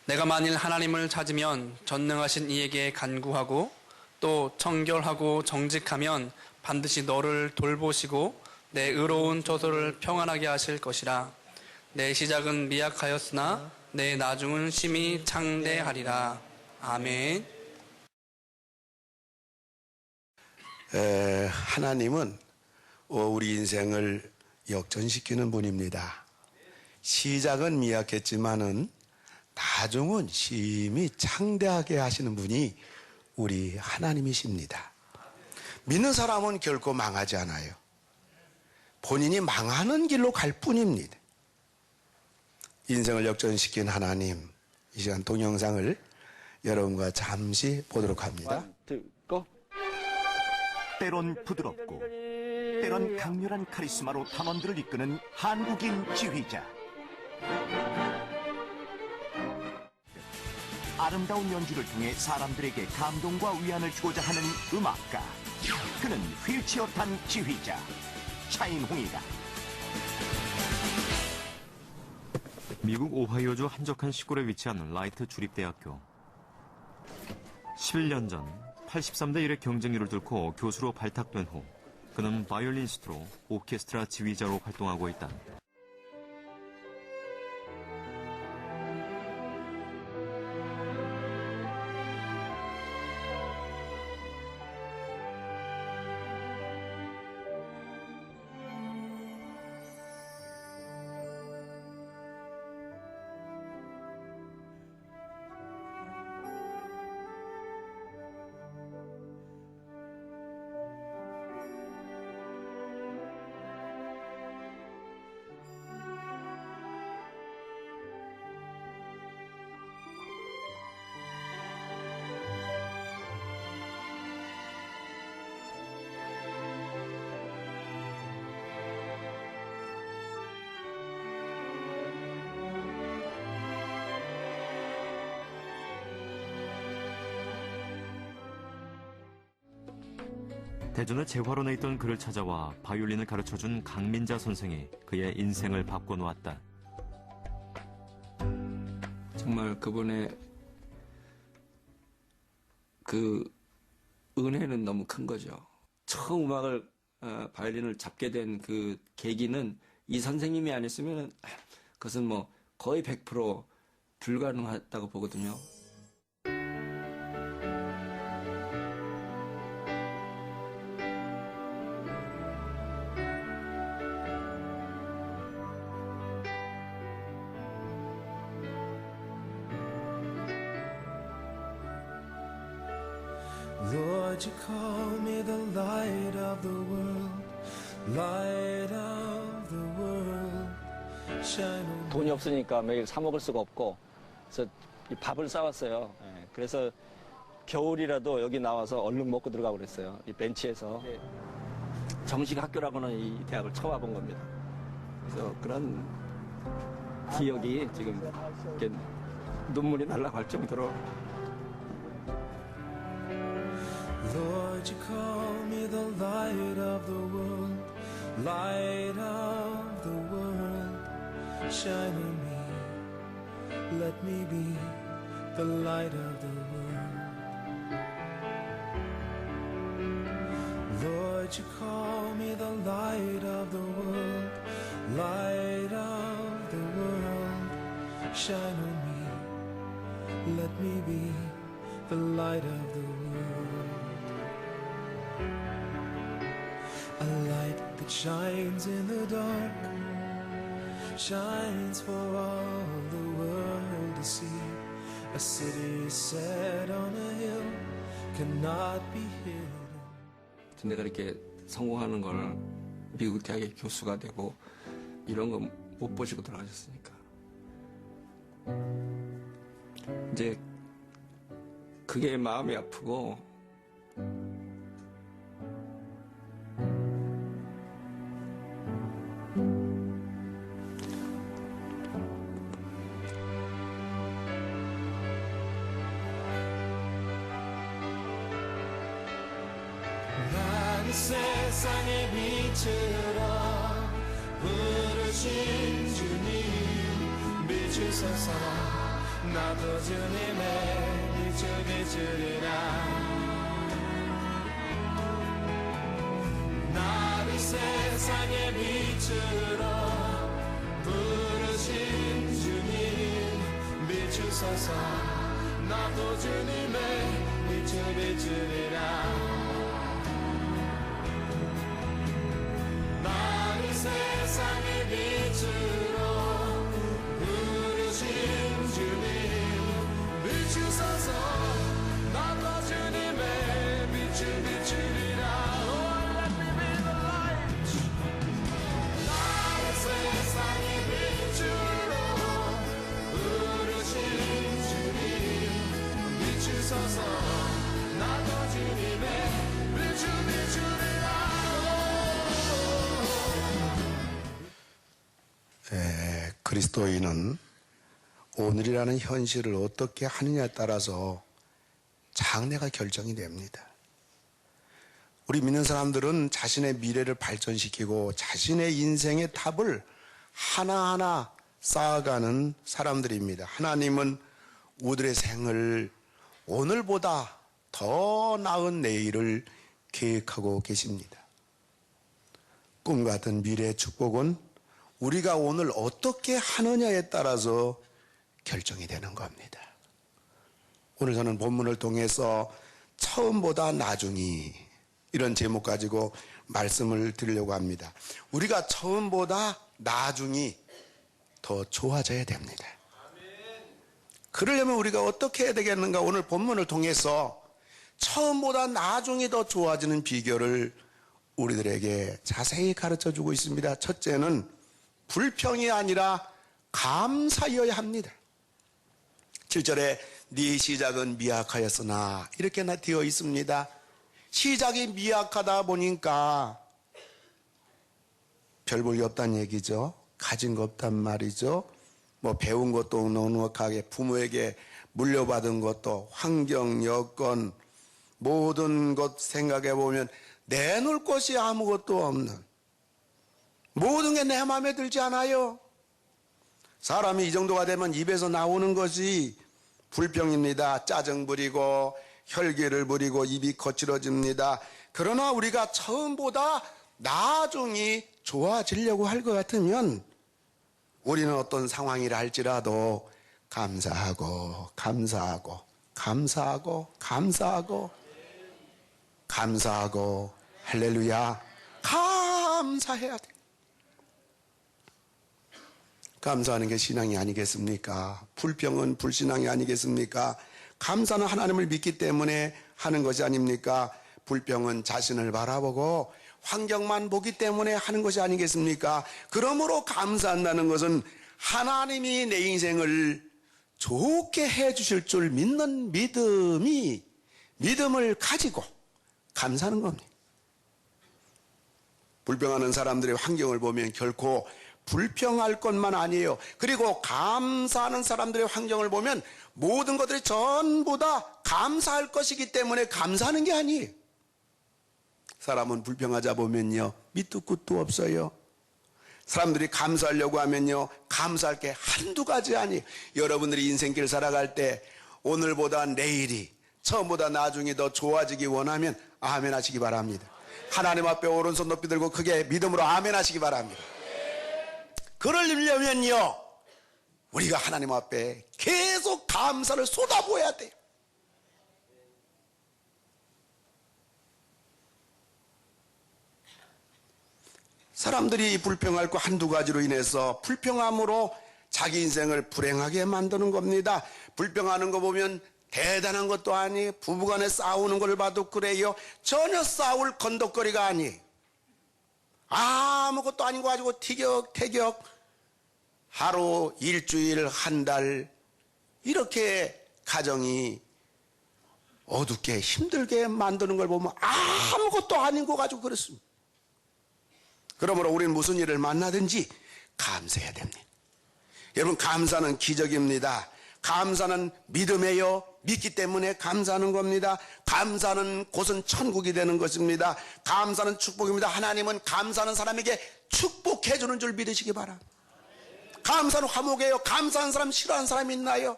내가 만일 하나님을 찾으면 전능하신 이에게 간구하고 또 청결하고 정직하면 반드시 너를 돌보시고 내 의로운 저소를 평안하게 하실 것이라. 내 시작은 미약하였으나 내 나중은 심히 창대하리라. 아멘. 하나님은 우리 인생을 역전시키는 분입니다. 시작은 미약했지만은 나중은 심히 창대하게 하시는 분이 우리 하나님이십니다. 믿는 사람은 결코 망하지 않아요. 본인이 망하는 길로 갈 뿐입니다. 인생을 역전시킨 하나님, 이 시간 동영상을 여러분과 잠시 보도록 합니다. 때론 부드럽고 때론 강렬한 카리스마로 탐험들을 이끄는 한국인 지휘자. 아름다운 연주를 통해 사람들에게 감동과 위안을 주고자 하는 음악가. 그는 휠체어 탄 지휘자 차인홍이다. 미국 오하이오주 한적한 시골에 위치한 라이트 주립대학교. 11년 전 83대 1의 경쟁률을 뚫고 교수로 발탁된 후 그는 바이올리니스트로 오케스트라 지휘자로 활동하고 있다. 대전의 재활원에 있던 그를 찾아와 바이올린을 가르쳐준 강민자 선생이 그의 인생을 바꿔놓았다. 정말 그분의 그 은혜는 너무 큰 거죠. 처음 음악을 바이올린을 잡게 된 그 계기는 이 선생님이 아니었으면 그것은 뭐 거의 100% 불가능하다고 보거든요. Lord, you call me the light of the world, light of the world, shine on me. 돈이 없으니까 매일 사 먹을 수가 없고, 그래서 이 밥을 싸왔어요. 예, 그래서 겨울이라도 여기 나와서 얼른 먹고 들어가고 그랬어요. 이 벤치에서. 정식 학교라고는 이 대학을 처음 와본 겁니다. 그래서 그런 기억이 지금 이렇게 눈물이 날아갈 정도로. Lord, you call me the light of the world, light of the world, shine on me, let me be the light of the world. Lord, you call me the light of the world, light of the world, shine on me, let me be the light of the world. A light that shines in the dark, shines for all the world to see. A city set on a hill cannot be hidden. 내가 이렇게 성공하는 걸 미국 대학의 교수가 되고 이런 거 못 보시고 돌아가셨으니까 이제 그게 마음이 아프고 세상의 빛으로 부르신 주님 비추소서 나도 주님의 빛을 비추리라. 나를 세상의 빛으로 부르신 주님 비추소서. 나도 주님의 빛을 비추리라. 나를 세상의 빛으로 부르신 주님 비추소서. 나도 주님의 빛을 비추리라. Oh, let me be the light. 나를 세상의 빛으로 부르신 주님 비추소서. 나도 주님의 빛을 비추리라. 그리스도인은 오늘이라는 현실을 어떻게 하느냐에 따라서 장래가 결정이 됩니다. 우리 믿는 사람들은 자신의 미래를 발전시키고 자신의 인생의 답을 하나하나 쌓아가는 사람들입니다. 하나님은 우리들의 생을 오늘보다 더 나은 내일을 계획하고 계십니다. 꿈 같은 미래의 축복은 우리가 오늘 어떻게 하느냐에 따라서 결정이 되는 겁니다. 오늘 저는 본문을 통해서 처음보다 나중이 이런 제목 가지고 말씀을 드리려고 합니다. 우리가 처음보다 나중이 더 좋아져야 됩니다. 그러려면 우리가 어떻게 해야 되겠는가? 오늘 본문을 통해서 처음보다 나중이 더 좋아지는 비결을 우리들에게 자세히 가르쳐 주고 있습니다. 첫째는 불평이 아니라 감사여야 합니다. 7절에 네 시작은 미약하였으나 이렇게 되어 있습니다. 시작이 미약하다 보니까 별 볼 게 없다는 얘기죠. 가진 거 없단 말이죠. 뭐 배운 것도 넉넉하게 부모에게 물려받은 것도 환경, 여건 모든 것 생각해 보면 내놓을 것이 아무것도 없는, 모든 게 내 마음에 들지 않아요. 사람이 이 정도가 되면 입에서 나오는 것이 불평입니다. 짜증 부리고 혈기를 부리고 입이 거칠어집니다. 그러나 우리가 처음보다 나중이 좋아지려고 할 것 같으면 우리는 어떤 상황이라 할지라도 감사하고 감사하고 감사하고 감사하고 감사하고 할렐루야 감사해야 돼. 감사하는 게 신앙이 아니겠습니까? 불평은 불신앙이 아니겠습니까? 감사는 하나님을 믿기 때문에 하는 것이 아닙니까? 불평은 자신을 바라보고 환경만 보기 때문에 하는 것이 아니겠습니까? 그러므로 감사한다는 것은 하나님이 내 인생을 좋게 해 주실 줄 믿는 믿음을 가지고 감사하는 겁니다. 불평하는 사람들의 환경을 보면 결코 불평할 것만 아니에요. 그리고 감사하는 사람들의 환경을 보면 모든 것들이 전부 다 감사할 것이기 때문에 감사하는 게 아니에요. 사람은 불평하자 보면요, 밑도 끝도 없어요. 사람들이 감사하려고 하면요, 감사할 게 한두 가지 아니에요. 여러분들이 인생길 살아갈 때 오늘보다 내일이 처음보다 나중에 더 좋아지기 원하면 아멘 하시기 바랍니다. 하나님 앞에 오른손 높이 들고 크게 믿음으로 아멘 하시기 바랍니다. 그러려면요, 우리가 하나님 앞에 계속 감사를 쏟아부어야 돼요. 사람들이 불평할 거 한두 가지로 인해서 불평함으로 자기 인생을 불행하게 만드는 겁니다. 불평하는 거 보면 대단한 것도 아니에요. 부부간에 싸우는 걸 봐도 그래요. 전혀 싸울 건덕거리가 아니에요. 아무것도 아닌 거 가지고 티격태격 하루, 일주일, 한 달 이렇게 가정이 어둡게 힘들게 만드는 걸 보면 아무것도 아닌 거 가지고 그렇습니다. 그러므로 우리는 무슨 일을 만나든지 감사해야 됩니다. 여러분, 감사는 기적입니다. 감사는 믿음이에요. 믿기 때문에 감사하는 겁니다. 감사는 곳은 천국이 되는 것입니다. 감사는 축복입니다. 하나님은 감사하는 사람에게 축복해 주는 줄 믿으시기 바랍니다. 감사는 화목이에요. 감사하는 사람 싫어하는 사람이 있나요?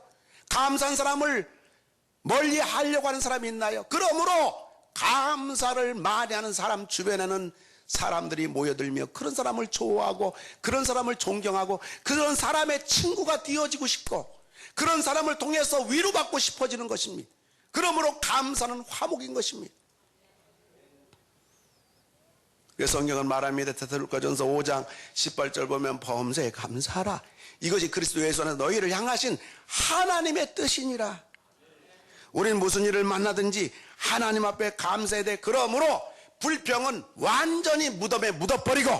감사한 사람을 멀리 하려고 하는 사람이 있나요? 그러므로 감사를 많이 하는 사람 주변에는 사람들이 모여들며 그런 사람을 좋아하고 그런 사람을 존경하고 그런 사람의 친구가 되어지고 싶고 그런 사람을 통해서 위로받고 싶어지는 것입니다. 그러므로 감사는 화목인 것입니다. 그래서 성경은 말합니다. 데살로니가전서 5장 18절 보면 범사에 감사하라. 이것이 그리스도 예수 안에서 너희를 향하신 하나님의 뜻이니라. 우리는 무슨 일을 만나든지 하나님 앞에 감사해야 돼. 그러므로 불평은 완전히 무덤에 묻어버리고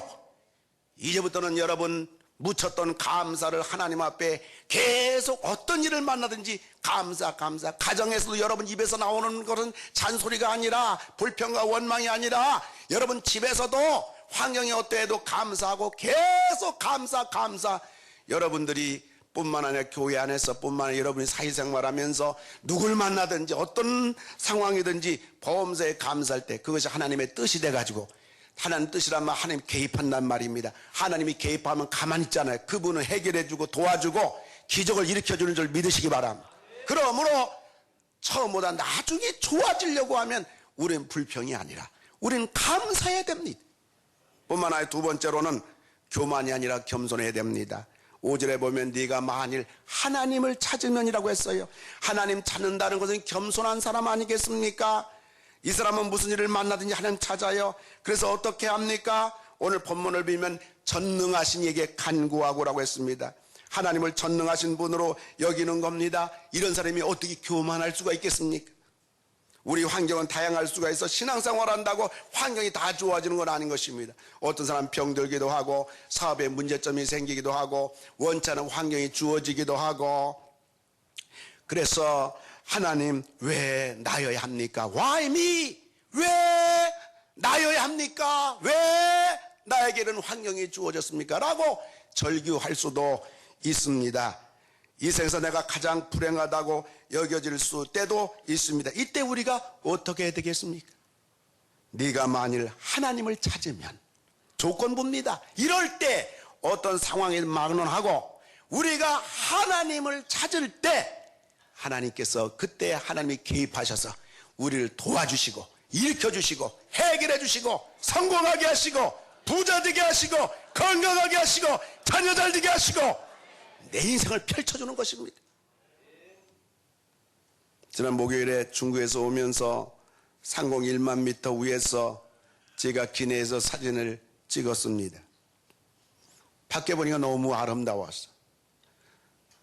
이제부터는 여러분 묻혔던 감사를 하나님 앞에 계속 어떤 일을 만나든지 감사. 가정에서도 여러분 입에서 나오는 것은 잔소리가 아니라 불평과 원망이 아니라 여러분 집에서도 환경이 어떠해도 감사하고 계속 감사. 여러분들이 뿐만 아니라 교회 안에서 뿐만 아니라 여러분이 사회생활하면서 누굴 만나든지 어떤 상황이든지 범사에 감사할 때 그것이 하나님의 뜻이 돼가지고 하나님 뜻이라면 하나님 개입한단 말입니다. 하나님이 개입하면 가만히 있잖아요. 그분은 해결해주고 도와주고 기적을 일으켜주는 줄 믿으시기 바랍니다. 그러므로 처음보다 나중에 좋아지려고 하면 우리는 불평이 아니라 우리는 감사해야 됩니다. 뿐만 아니라 두 번째로는 교만이 아니라 겸손해야 됩니다. 5절에 보면 네가 만일 하나님을 찾으면이라고 했어요. 하나님 찾는다는 것은 겸손한 사람 아니겠습니까? 이 사람은 무슨 일을 만나든지 하나님 찾아요. 그래서 어떻게 합니까? 오늘 본문을 빌면 전능하신 이에게 간구하고라고 했습니다. 하나님을 전능하신 분으로 여기는 겁니다. 이런 사람이 어떻게 교만할 수가 있겠습니까? 우리 환경은 다양할 수가 있어. 신앙생활 한다고 환경이 다 좋아지는 건 아닌 것입니다. 어떤 사람 병들기도 하고 사업에 문제점이 생기기도 하고 원치 않은 환경이 주어지기도 하고 그래서 하나님 왜 나여야 합니까? Why me? 왜 나여야 합니까? 왜 나에게 이런 환경이 주어졌습니까? 라고 절규할 수도 있습니다. 이 세상에서 내가 가장 불행하다고 여겨질 때도 있습니다. 이때 우리가 어떻게 해야 되겠습니까? 네가 만일 하나님을 찾으면 조건부입니다. 이럴 때 어떤 상황이 막론하고 우리가 하나님을 찾을 때 하나님께서 그때 하나님이 개입하셔서 우리를 도와주시고 일으켜주시고 해결해주시고 성공하게 하시고 부자 되게 하시고 건강하게 하시고 자녀 잘 되게 하시고 내 인생을 펼쳐주는 것입니다. 지난 목요일에 중국에서 오면서 상공 1만 미터 위에서 제가 기내에서 사진을 찍었습니다. 밖에 보니까 너무 아름다웠어.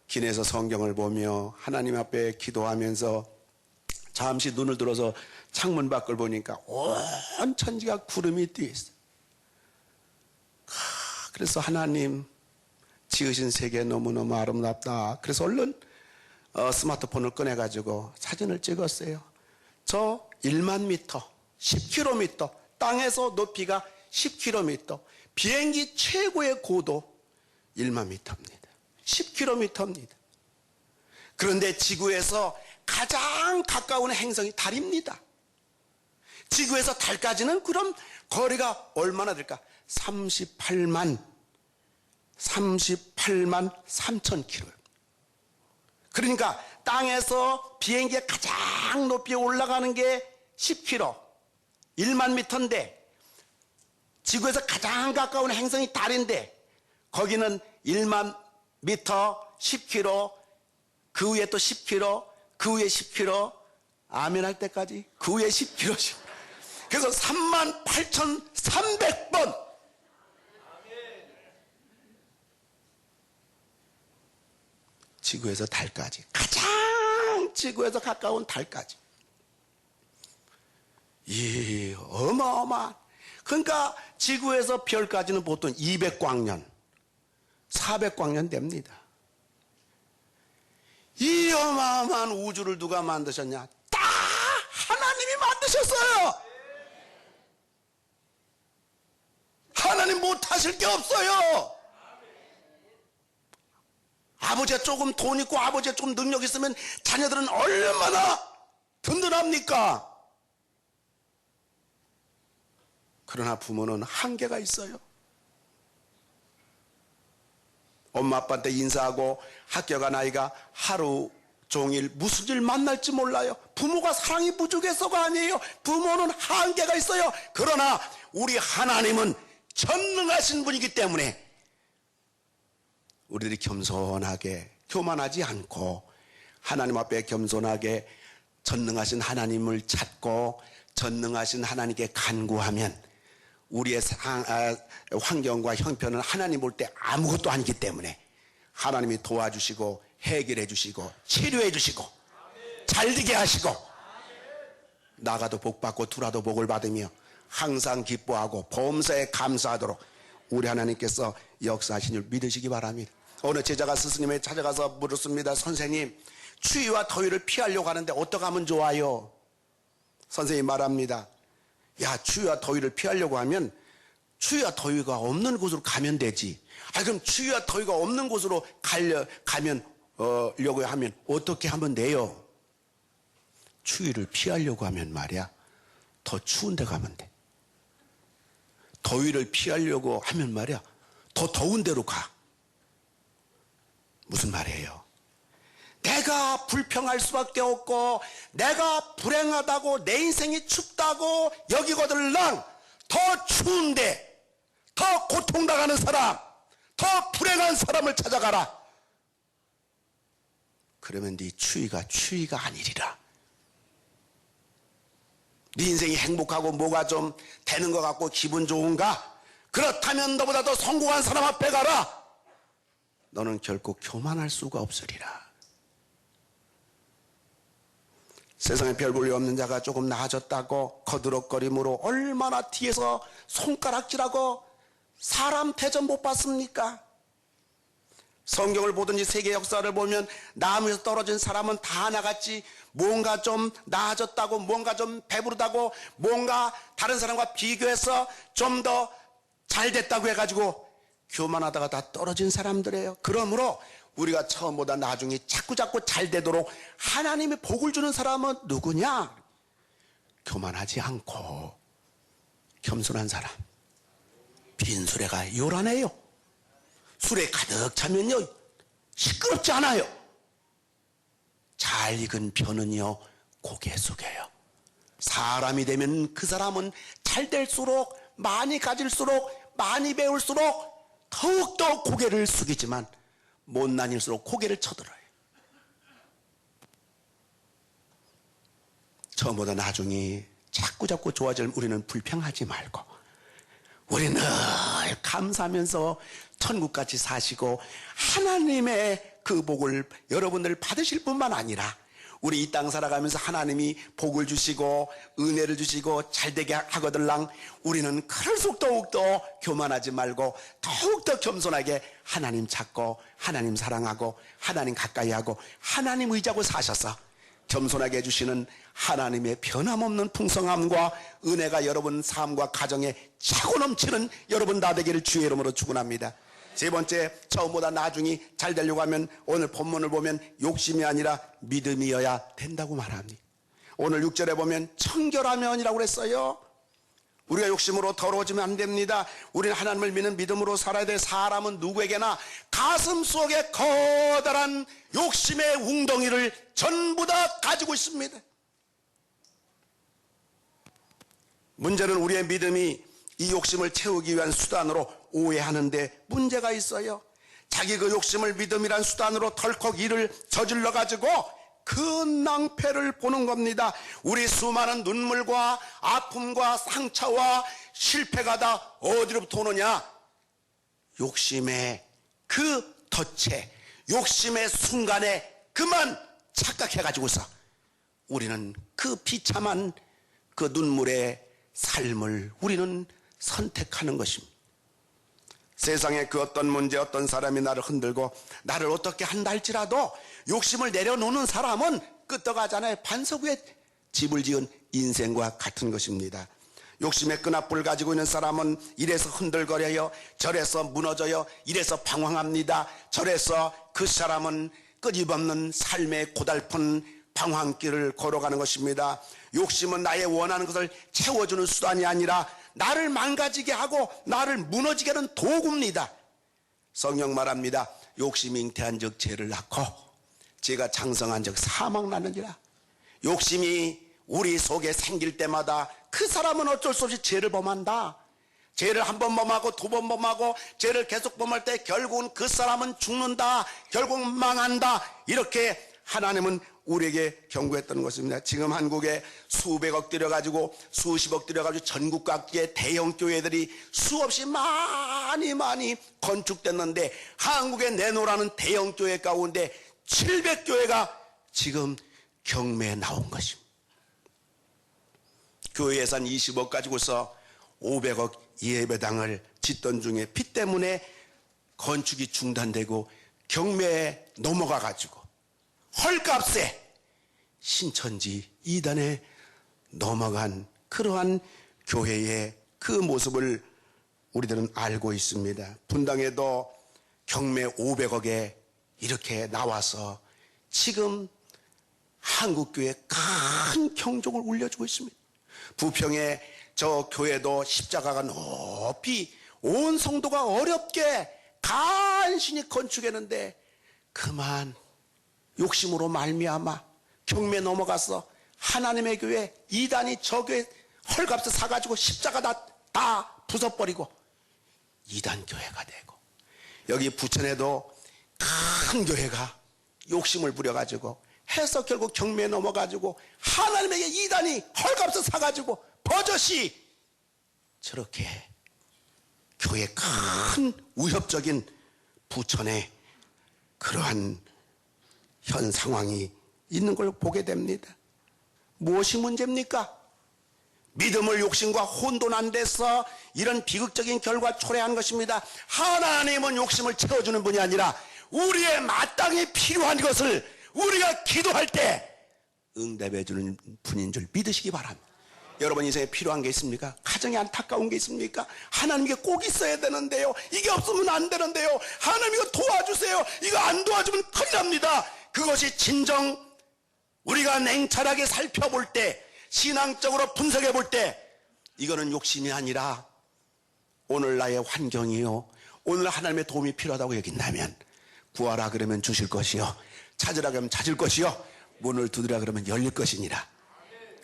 기내에서 성경을 보며 하나님 앞에 기도하면서 잠시 눈을 들어서 창문 밖을 보니까 온 천지가 구름이 띄어 있어. 그래서 하나님 지으신 세계 너무너무 아름답다. 그래서 얼른 스마트폰을 꺼내가지고 사진을 찍었어요. 저 1만 미터, 10km, 땅에서 높이가 10km, 비행기 최고의 고도 1만 미터입니다. 10km입니다. 그런데 지구에서 가장 가까운 행성이 달입니다. 지구에서 달까지는 그럼 거리가 얼마나 될까? 38만 3천 킬로예요. 그러니까 땅에서 비행기가 가장 높이 올라가는 게 10km, 1만 미터인데 지구에서 가장 가까운 행성이 달인데 거기는 1만 미터, 10km, 그 위에 또 10km, 그 위에 10km, 아멘 할 때까지 그 위에 10km. 그래서 38,300번 지구에서 달까지, 가장 지구에서 가까운 달까지. 이 어마어마한. 그러니까 지구에서 별까지는 보통 200광년, 400광년 됩니다. 이 어마어마한 우주를 누가 만드셨냐? 다 하나님이 만드셨어요. 하나님 못하실 게 없어요. 아버지가 조금 돈 있고 아버지가 조금 능력 있으면 자녀들은 얼마나 든든합니까? 그러나 부모는 한계가 있어요. 엄마 아빠한테 인사하고 학교 간 아이가 하루 종일 무슨 일 만날지 몰라요. 부모가 사랑이 부족해서가 아니에요. 부모는 한계가 있어요. 그러나 우리 하나님은 전능하신 분이기 때문에 우리들이 겸손하게, 교만하지 않고 하나님 앞에 겸손하게 전능하신 하나님을 찾고 전능하신 하나님께 간구하면 우리의 환경과 형편은 하나님 볼 때 아무것도 아니기 때문에 하나님이 도와주시고 해결해 주시고 치료해 주시고 잘되게 하시고 나가도 복받고 두라도 복을 받으며 항상 기뻐하고 범사에 감사하도록 우리 하나님께서 역사하신 줄 믿으시기 바랍니다. 어느 제자가 스승님에 찾아가서 물었습니다. 선생님, 추위와 더위를 피하려고 하는데 어떻게 하면 좋아요? 선생님이 말합니다. 야, 추위와 더위를 피하려고 하면 추위와 더위가 없는 곳으로 가면 되지. 그럼 추위와 더위가 없는 곳으로 가려고 하면 어떻게 하면 돼요? 추위를 피하려고 하면 말이야, 더 추운 데 가면 돼. 더위를 피하려고 하면 말이야, 더 더운 데로 가. 무슨 말이에요? 내가 불평할 수밖에 없고 내가 불행하다고 내 인생이 춥다고 여기거들랑 더 추운데 더 고통당하는 사람, 더 불행한 사람을 찾아가라. 그러면 네 추위가 아니리라. 네 인생이 행복하고 뭐가 좀 되는 것 같고 기분 좋은가? 그렇다면 너보다 더 성공한 사람 앞에 가라. 너는 결코 교만할 수가 없으리라. 세상에 별 볼 일 없는 자가 조금 나아졌다고 거드럭거림으로 얼마나 뒤에서 손가락질하고 사람 대접 못 받습니까? 성경을 보든지 세계 역사를 보면 나무에서 떨어진 사람은 다 하나같이 뭔가 좀 나아졌다고, 뭔가 좀 배부르다고, 뭔가 다른 사람과 비교해서 좀 더 잘됐다고 해가지고 교만하다가 다 떨어진 사람들이에요. 그러므로 우리가 처음보다 나중에 자꾸 잘되도록 하나님의 복을 주는 사람은 누구냐? 교만하지 않고 겸손한 사람. 빈수레가 요란해요. 술에 가득 차면요 시끄럽지 않아요. 잘 익은 벼는요 고개 숙여요. 사람이 되면 그 사람은 잘 될수록, 많이 가질수록, 많이 배울수록 더욱더 고개를 숙이지만 못난일수록 고개를 쳐들어요. 처음보다 나중에 자꾸 좋아질 우리는 불평하지 말고 우리는 늘 감사하면서 천국같이 사시고 하나님의 그 복을 여러분들 받으실 뿐만 아니라 우리 이 땅 살아가면서 하나님이 복을 주시고 은혜를 주시고 잘되게 하거들랑 우리는 그럴수록 더욱더 교만하지 말고 더욱더 겸손하게 하나님 찾고 하나님 사랑하고 하나님 가까이하고 하나님 의지하고 사셔서 겸손하게 해주시는 하나님의 변함없는 풍성함과 은혜가 여러분 삶과 가정에 차고 넘치는 여러분 다 되기를 주의 이름으로 축원합니다. 세 번째, 처음보다 나중에 잘 되려고 하면 오늘 본문을 보면 욕심이 아니라 믿음이어야 된다고 말합니다. 오늘 6절에 보면 청결하면이라고 그랬어요. 우리가 욕심으로 더러워지면 안 됩니다. 우리는 하나님을 믿는 믿음으로 살아야 될 사람은 누구에게나 가슴 속에 커다란 욕심의 웅덩이를 전부 다 가지고 있습니다. 문제는 우리의 믿음이 이 욕심을 채우기 위한 수단으로 오해하는데 문제가 있어요. 자기 그 욕심을 믿음이란 수단으로 덜컥 일을 저질러 가지고 그 낭패를 보는 겁니다. 우리 수많은 눈물과 아픔과 상처와 실패가 다 어디로부터 오느냐? 욕심의 그 덫에, 욕심의 순간에 그만 착각해가지고서 우리는 그 비참한 그 눈물의 삶을 우리는 선택하는 것입니다. 세상에 그 어떤 문제, 어떤 사람이 나를 흔들고 나를 어떻게 한다 할지라도 욕심을 내려놓는 사람은 끄떡하잖아요. 반석 위에 집을 지은 인생과 같은 것입니다. 욕심의 끈앞을 가지고 있는 사람은 이래서 흔들거려요. 저래서 무너져요. 이래서 방황합니다. 저래서 그 사람은 끊임없는 삶의 고달픈 방황길을 걸어가는 것입니다. 욕심은 나의 원하는 것을 채워주는 수단이 아니라 나를 망가지게 하고 나를 무너지게 하는 도구입니다. 성경 말합니다. 욕심이 잉태한 즉 죄를 낳고 제가 장성한 적 사망 나느니라. 욕심이 우리 속에 생길 때마다 그 사람은 어쩔 수 없이 죄를 범한다. 죄를 한 번 범하고 두 번 범하고 죄를 계속 범할 때 결국은 그 사람은 죽는다. 결국 망한다. 이렇게 하나님은 우리에게 경고했던 것입니다. 지금 한국에 수백억 들여가지고 수십억 들여가지고 전국 각지의 대형 교회들이 수없이 많이 건축됐는데 한국에 내놓으라는 대형 교회 가운데 700교회가 지금 경매에 나온 것입니다. 교회 예산 20억 가지고서 500억 예배당을 짓던 중에 빚 때문에 건축이 중단되고 경매에 넘어가 가지고 헐값에 신천지 이단에 넘어간 그러한 교회의 그 모습을 우리들은 알고 있습니다. 분당에도 경매 500억에 이렇게 나와서 지금 한국교회에 큰 경종을 울려주고 있습니다. 부평에 저 교회도 십자가가 높이 온 성도가 어렵게 간신히 건축했는데 그만 욕심으로 말미암아 경매 넘어가서 하나님의 교회 이단이 저 교회 헐값을 사가지고 십자가 다 부숴버리고 이단 교회가 되고, 여기 부천에도 큰 교회가 욕심을 부려가지고 해서 결국 경매에 넘어가지고 하나님에게 이단이 헐값을 사가지고 버젓이 저렇게 교회 큰 위협적인 부천에 그러한 현 상황이 있는 걸 보게 됩니다. 무엇이 문제입니까? 믿음을 욕심과 혼돈 안돼서 이런 비극적인 결과 초래한 것입니다. 하나님은 욕심을 채워주는 분이 아니라 우리의 마땅히 필요한 것을 우리가 기도할 때 응답해 주는 분인 줄 믿으시기 바랍니다. 여러분 인생에 필요한 게 있습니까? 가정에 안타까운 게 있습니까? 하나님께 꼭 있어야 되는데요. 이게 없으면 안 되는데요. 하나님 이거 도와주세요. 이거 안 도와주면 큰일 납니다. 그것이 진정 우리가 냉철하게 살펴볼 때, 신앙적으로 분석해 볼 때 이거는 욕심이 아니라 오늘 나의 환경이요, 오늘 하나님의 도움이 필요하다고 여긴다면 구하라 그러면 주실 것이요, 찾으라 그러면 찾을 것이요, 문을 두드리라 그러면 열릴 것이니라.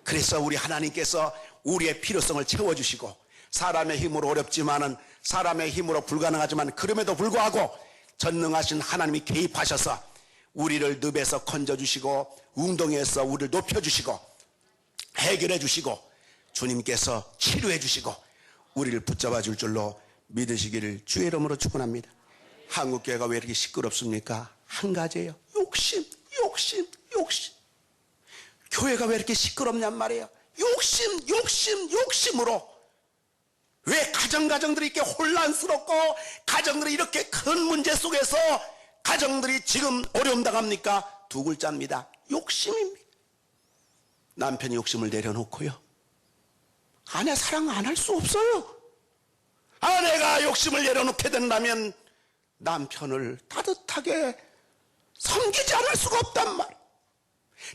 그래서 우리 하나님께서 우리의 필요성을 채워주시고, 사람의 힘으로 어렵지만은, 사람의 힘으로 불가능하지만 그럼에도 불구하고 전능하신 하나님이 개입하셔서 우리를 늪에서 건져주시고 웅덩이에서 우리를 높여주시고 해결해 주시고 주님께서 치료해 주시고 우리를 붙잡아 줄 줄로 믿으시기를 주의 이름으로 축원합니다. 한국교회가 왜 이렇게 시끄럽습니까? 한 가지예요. 욕심. 교회가 왜 이렇게 시끄럽냔 말이에요. 욕심으로. 왜 가정들이 이렇게 혼란스럽고 가정들이 이렇게 큰 문제 속에서 가정들이 지금 어려움 당합니까? 두 글자입니다. 욕심입니다. 남편이 욕심을 내려놓고요, 아내 사랑 안 할 수 없어요. 아내가 욕심을 내려놓게 된다면 남편을 따뜻하게 섬기지 않을 수가 없단 말이에요.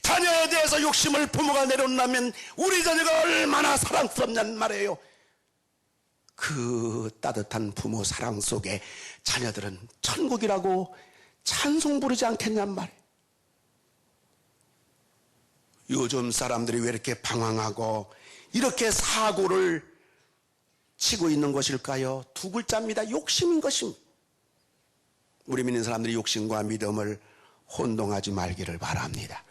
자녀에 대해서 욕심을 부모가 내려놓는다면 우리 자녀가 얼마나 사랑스럽냔 말이에요. 그 따뜻한 부모 사랑 속에 자녀들은 천국이라고 찬송 부르지 않겠냔 말이에요. 요즘 사람들이 왜 이렇게 방황하고 이렇게 사고를 치고 있는 것일까요? 두 글자입니다. 욕심인 것입니다. 우리 믿는 사람들이 욕심과 믿음을 혼동하지 말기를 바랍니다.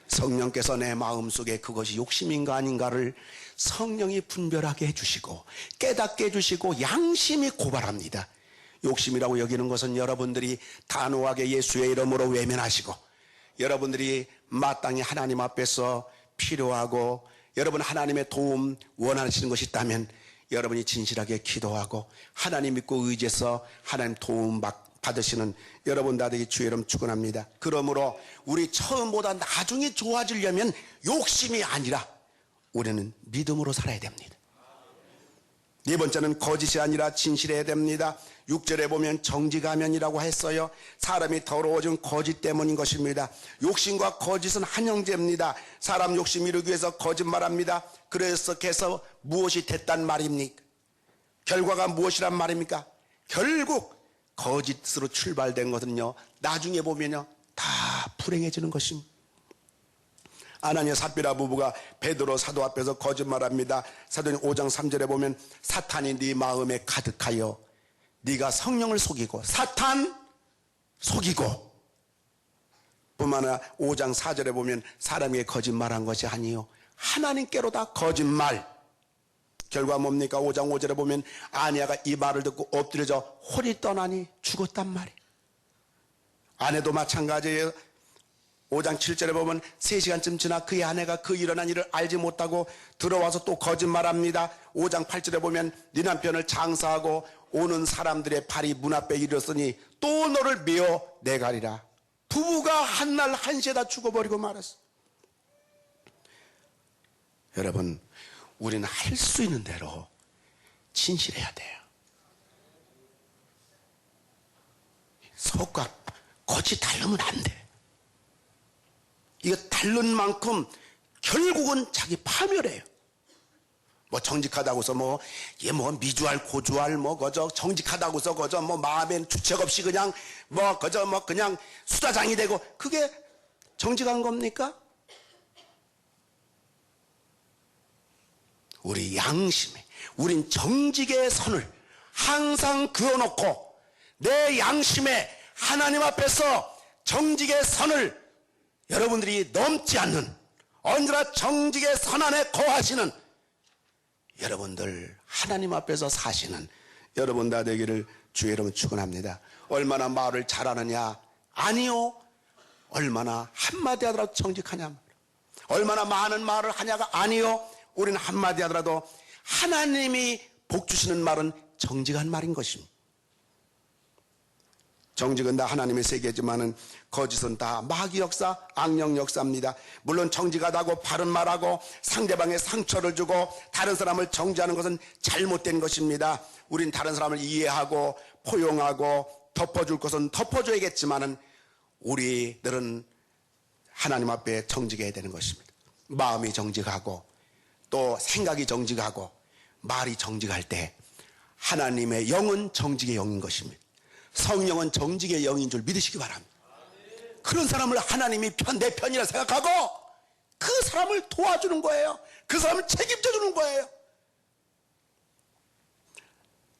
성령께서 내 마음속에 그것이 욕심인가 아닌가를 성령이 분별하게 해주시고 깨닫게 해주시고 양심이 고발합니다. 욕심이라고 여기는 것은 여러분들이 단호하게 예수의 이름으로 외면하시고, 여러분들이 마땅히 하나님 앞에서 필요하고 여러분 하나님의 도움 원하시는 것이 있다면 여러분이 진실하게 기도하고 하나님 믿고 의지해서 하나님 도움 받으시는 여러분 다 되기 주의 이름 축원합니다. 그러므로 우리 처음보다 나중에 좋아지려면 욕심이 아니라 우리는 믿음으로 살아야 됩니다. 네 번째는 거짓이 아니라 진실해야 됩니다. 6절에 보면 정직하면이라고 했어요. 사람이 더러워진 거짓 때문인 것입니다. 욕심과 거짓은 한 형제입니다. 사람 욕심 이루기 위해서 거짓말합니다. 그래서 무엇이 됐단 말입니까? 결과가 무엇이란 말입니까? 결국 거짓으로 출발된 것은요, 나중에 보면요 다 불행해지는 것입니다. 아나니아 삽비라 부부가 베드로 사도 앞에서 거짓말합니다. 사도행 5장 3절에 보면 사탄이 네 마음에 가득하여 네가 성령을 속이고 사탄 속이고 뿐만 아니라 5장 4절에 보면 사람에게 거짓말한 것이 아니요 하나님께로다 거짓말. 결과 뭡니까? 5장 5절에 보면 아니아가 이 말을 듣고 엎드려져 홀이 떠나니 죽었단 말이에요. 아내도 마찬가지예요. 5장 7절에 보면 3시간쯤 지나 그의 아내가 그 일어난 일을 알지 못하고 들어와서 또 거짓말합니다. 5장 8절에 보면 네 남편을 장사하고 오는 사람들의 발이 문 앞에 이르렀으니 또 너를 메어 내가리라. 부부가 한날 한시에 다 죽어버리고 말았어. 여러분, 우리는 할 수 있는 대로 진실해야 돼요. 속과 겉이 다르면 안 돼. 이거 다른 만큼 결국은 자기 파멸해요. 뭐 정직하다고서 얘 미주알 고주알 그저 정직하다고서 그저 마음엔 주책 없이 그냥 그저 그냥 수다장이 되고 그게 정직한 겁니까? 우리 양심에 우린 정직의 선을 항상 그어놓고 내 양심에 하나님 앞에서 정직의 선을 여러분들이 넘지 않는 언제나 정직의 선 안에 거하시는 여러분들 하나님 앞에서 사시는 여러분 다 되기를 주의 이름으로 축원합니다. 얼마나 말을 잘하느냐? 아니요. 얼마나 한마디 하더라도 정직하냐? 얼마나 많은 말을 하냐가 아니요. 우리는 한마디 하더라도 하나님이 복 주시는 말은 정직한 말인 것입니다. 정직은 다 하나님의 세계지만은 거짓은 다 마귀 역사, 악령 역사입니다. 물론 정직하다고 바른 말하고 상대방에 상처를 주고 다른 사람을 정죄하는 것은 잘못된 것입니다. 우린 다른 사람을 이해하고 포용하고 덮어줄 것은 덮어줘야겠지만은 우리들은 하나님 앞에 정직해야 되는 것입니다. 마음이 정직하고 또 생각이 정직하고 말이 정직할 때 하나님의 영은 정직의 영인 것입니다. 성령은 정직의 영인 줄 믿으시기 바랍니다. 그런 사람을 하나님이 내 편이라 생각하고 그 사람을 도와주는 거예요. 그 사람을 책임져 주는 거예요.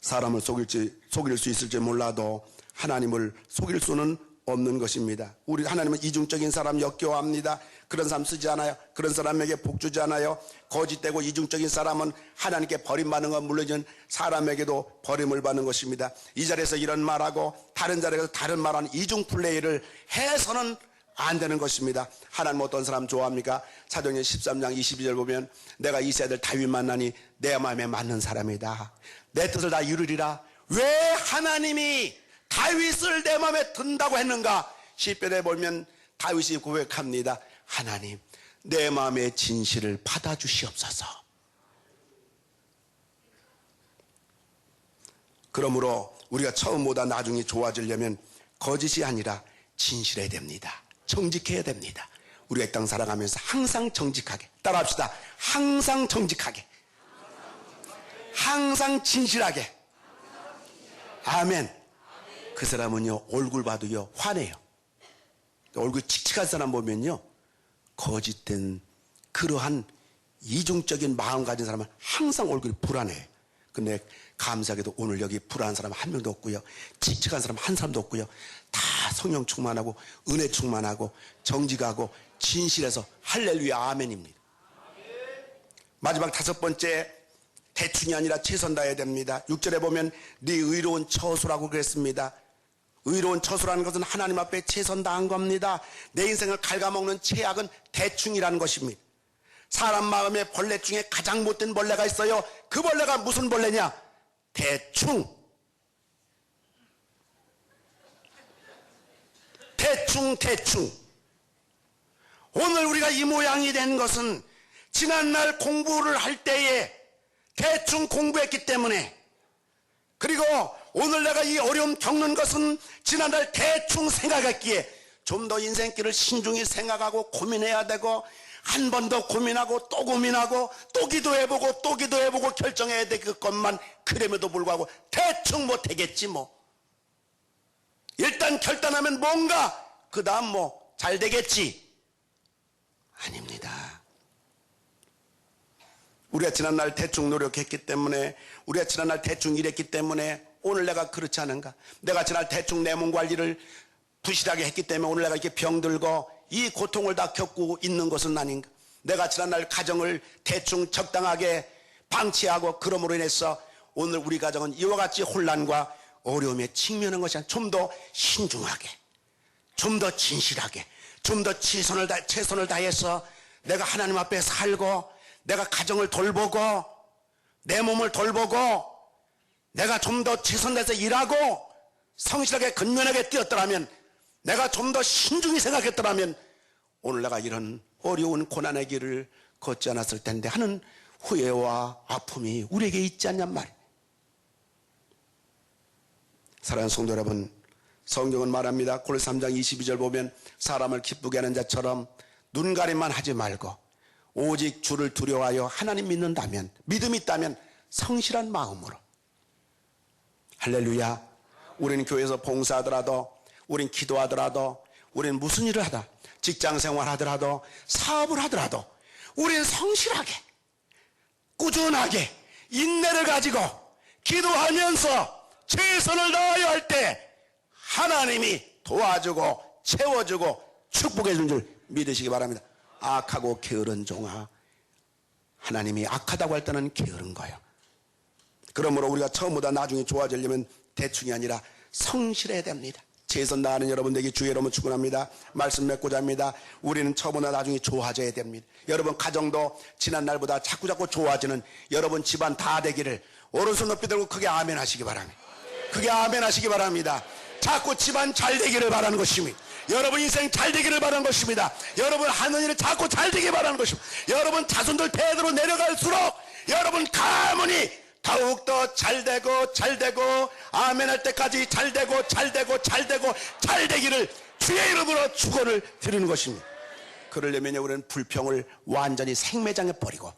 사람을 속일 수 있을지 몰라도 하나님을 속일 수는 없는 것입니다. 우리 하나님은 이중적인 사람 역겨워합니다. 그런 사람 쓰지 않아요. 그런 사람에게 복 주지 않아요. 거짓되고 이중적인 사람은 하나님께 버림받는 건 물론이지만 사람에게도 버림을 받는 것입니다. 이 자리에서 이런 말하고 다른 자리에서 다른 말하는 이중 플레이를 해서는 안 되는 것입니다. 하나님 어떤 사람 좋아합니까? 사도행전 13장 22절 보면 내가 이 세들 다윗 만나니 내 마음에 맞는 사람이다. 내 뜻을 다 이루리라. 왜 하나님이 다윗을 내 마음에 든다고 했는가? 시편에 보면 다윗이 고백합니다. 하나님, 내 마음의 진실을 받아주시옵소서. 그러므로 우리가 처음보다 나중에 좋아지려면 거짓이 아니라 진실해야 됩니다. 정직해야 됩니다. 우리가 이 땅 살아가면서 항상 정직하게 따라합시다. 항상 정직하게, 항상 진실하게. 아멘. 그 사람은요 얼굴 봐도요 화내요. 얼굴 칙칙한 사람 보면요 거짓된 그러한 이중적인 마음 가진 사람은 항상 얼굴이 불안해요. 근데 감사하게도 오늘 여기 불안한 사람 한 명도 없고요, 칙칙한 사람 한 사람도 없고요, 다 성령 충만하고 은혜 충만하고 정직하고 진실해서 할렐루야 아멘입니다. 마지막 5번째, 대충이 아니라 최선 다해야 됩니다. 6절에 보면 네 의로운 처소라고 그랬습니다. 의로운 처소라는 것은 하나님 앞에 최선 다한 겁니다. 내 인생을 갉아먹는 최악은 대충이라는 것입니다. 사람 마음에 벌레 중에 가장 못된 벌레가 있어요. 그 벌레가 무슨 벌레냐? 대충. 대충. 오늘 우리가 이 모양이 된 것은 지난날 공부를 할 때에 대충 공부했기 때문에, 그리고 오늘 내가 이 어려움 겪는 것은 지난날 대충 생각했기에 좀 더 인생길을 신중히 생각하고 고민해야 되고, 한 번 더 고민하고 또 고민하고 또 기도해보고 또 기도해보고 결정해야 될 것만, 그럼에도 불구하고 대충 못하겠지 뭐. 일단 결단하면 뭔가 그 다음 잘 되겠지? 아닙니다. 우리가 지난날 대충 노력했기 때문에, 우리가 지난날 대충 일했기 때문에 오늘 내가 그렇지 않은가? 내가 지난날 대충 내 몸 관리를 부실하게 했기 때문에 오늘 내가 이렇게 병들고 이 고통을 다 겪고 있는 것은 아닌가? 내가 지난날 가정을 대충 적당하게 방치하고 그럼으로 인해서 오늘 우리 가정은 이와 같이 혼란과 어려움에 직면한 것이 아니라 좀 더 신중하게, 좀 더 진실하게, 좀 더 최선을 다해서 내가 하나님 앞에 살고 내가 가정을 돌보고 내 몸을 돌보고 내가 좀 더 최선 다해서 일하고 성실하게 근면하게 뛰었더라면, 내가 좀 더 신중히 생각했더라면 오늘 내가 이런 어려운 고난의 길을 걷지 않았을 텐데 하는 후회와 아픔이 우리에게 있지 않냔 말이에요. 사랑하는 성도 여러분, 성경은 말합니다. 골로새 3장 22절 보면 사람을 기쁘게 하는 자처럼 눈가림만 하지 말고 오직 주를 두려워하여 하나님 믿는다면, 믿음이 있다면 성실한 마음으로. 할렐루야. 우리는 교회에서 봉사하더라도, 우린 기도하더라도, 우리는 무슨 일을 하다, 직장생활 하더라도, 사업을 하더라도 우리는 성실하게, 꾸준하게 인내를 가지고 기도하면서 최선을 다하여 할 때 하나님이 도와주고 채워주고 축복해 준 줄 믿으시기 바랍니다. 악하고 게으른 종아, 하나님이 악하다고 할 때는 게으른 거예요. 그러므로 우리가 처음보다 나중에 좋아지려면 대충이 아니라 성실해야 됩니다. 최선 다하는 여러분들에게 주의 이름으로 축원합니다. 말씀 맺고자 합니다. 우리는 처음보다 나중에 좋아져야 됩니다. 여러분 가정도 지난 날보다 자꾸자꾸 좋아지는 여러분 집안 다 되기를 오른손 높이 들고 크게 아멘 하시기 바랍니다. 크게 아멘 하시기 바랍니다. 자꾸 집안 잘 되기를 바라는 것입니다. 여러분 인생 잘 되기를 바라는 것입니다. 여러분 하는 일을 자꾸 잘 되기 바라는 것입니다. 여러분 자손들 대대로 내려갈수록 여러분 가문이 더욱더 잘되고 아멘 할 때까지 잘되고 잘 되기를 주의 이름으로 축원을 드리는 것입니다. 그러려면 우리는 불평을 완전히 생매장해 버리고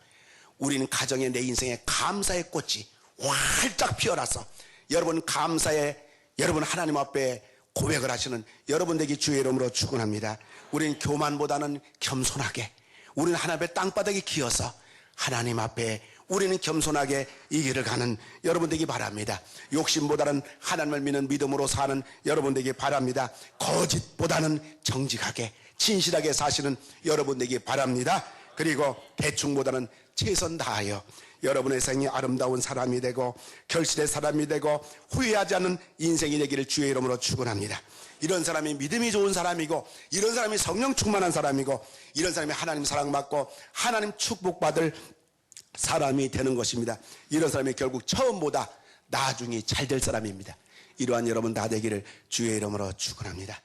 우리는 가정의 내 인생에 감사의 꽃이 활짝 피어나서 여러분 감사의, 여러분 하나님 앞에 고백을 하시는 여러분 되기 주의 이름으로 축원합니다. 우리는 교만보다는 겸손하게, 우리는 하나님 앞에 땅바닥에 기어서 하나님 앞에 우리는 겸손하게 이 길을 가는 여러분 되기 바랍니다. 욕심보다는 하나님을 믿는 믿음으로 사는 여러분 되기 바랍니다. 거짓보다는 정직하게 진실하게 사시는 여러분 되기 바랍니다. 그리고 대충보다는 최선 다하여 여러분의 생이 아름다운 사람이 되고 결실의 사람이 되고 후회하지 않는 인생이 되기를 주의 이름으로 축원합니다. 이런 사람이 믿음이 좋은 사람이고, 이런 사람이 성령 충만한 사람이고, 이런 사람이 하나님 사랑받고 하나님 축복받을 사람이 되는 것입니다. 이런 사람이 결국 처음보다 나중에 잘 될 사람입니다. 이러한 여러분 다 되기를 주의 이름으로 축원합니다.